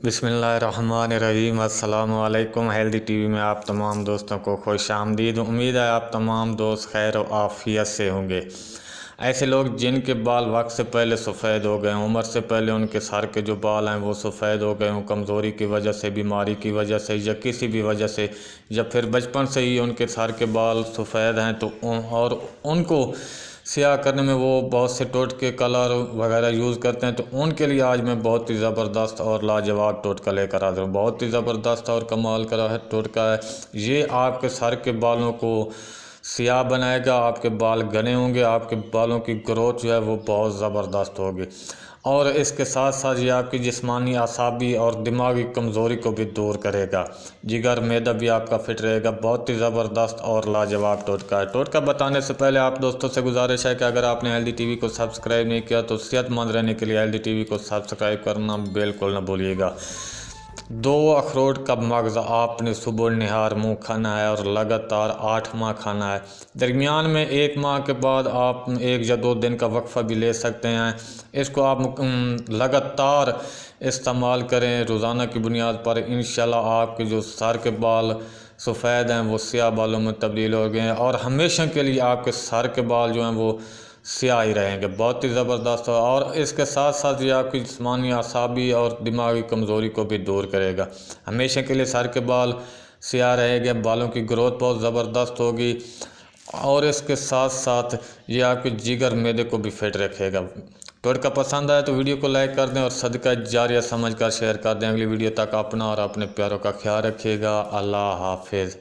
बिस्मिल्लाहिर्रहमानिर्रहीम। अस्सलामुअलैकुम। Healthy TV में आप तमाम दोस्तों को खुश आमदीद। उम्मीद है आप तमाम दोस्त खैर और आफियत से होंगे। ऐसे लोग जिनके बाल वक्त से पहले सफ़ेद हो गए, उम्र से पहले उनके सर के जो बाल हैं वो सफ़ेद हो गए हों, कमज़ोरी की वजह से, बीमारी की वजह से या किसी भी वजह से, जब फिर बचपन से ही उनके सर के बाल सफ़ेद हैं तो और उनको स्याह करने में वो बहुत से टोटके कलर वगैरह यूज़ करते हैं, तो उनके लिए आज मैं बहुत ही ज़बरदस्त और लाजवाब टोटका लेकर आता हूँ। बहुत ही ज़बरदस्त और कमाल का टोटका है ये। आपके सर के बालों को स्याह बनाएगा, आपके बाल घने होंगे, आपके बालों की ग्रोथ जो है वो बहुत ज़बरदस्त होगी और इसके साथ साथ ये आपकी जिस्मानी, आसाबी और दिमागी कमज़ोरी को भी दूर करेगा। जिगर मैदा भी आपका फिट रहेगा। बहुत ही ज़बरदस्त और लाजवाब टोटका है। टोटका बताने से पहले आप दोस्तों से गुजारिश है कि अगर आपने हेल्दी टीवी को सब्सक्राइब नहीं किया तो सेहतमंद रहने के लिए हेल्दी टीवी को सब्सक्राइब करना बिल्कुल न भूलिएगा। 2 अखरोट का मगज़ आपने सुबह निहार मुँह खाना है और लगातार 8 माह खाना है। दरमियान में 1 माह के बाद आप 1 या 2 दिन का वक्फ़ा भी ले सकते हैं। इसको आप लगातार इस्तेमाल करें रोज़ाना की बुनियाद पर। इंशाल्लाह आपके जो सर के बाल सफ़ेद हैं वो स्याह बालों में तब्दील हो गए हैं और हमेशा के लिए आपके सर के बाल जो हैं वो स्याह ही रहेंगे। बहुत ही ज़बरदस्त है और इसके साथ साथ ये आपकी जिस्मानी, आसाबी और दिमागी कमज़ोरी को भी दूर करेगा। हमेशा के लिए सर के बाल स्याह रहेंगे, बालों की ग्रोथ बहुत ज़बरदस्त होगी और इसके साथ साथ ये आपके जिगर मैदे को भी फिट रखेगा। टोटका पसंद आए तो वीडियो को लाइक कर दें और सदका जारिया समझकर शेयर कर दें। अगली वीडियो तक अपना और अपने प्यारों का ख्याल रखिएगा। अल्लाह हाफिज़।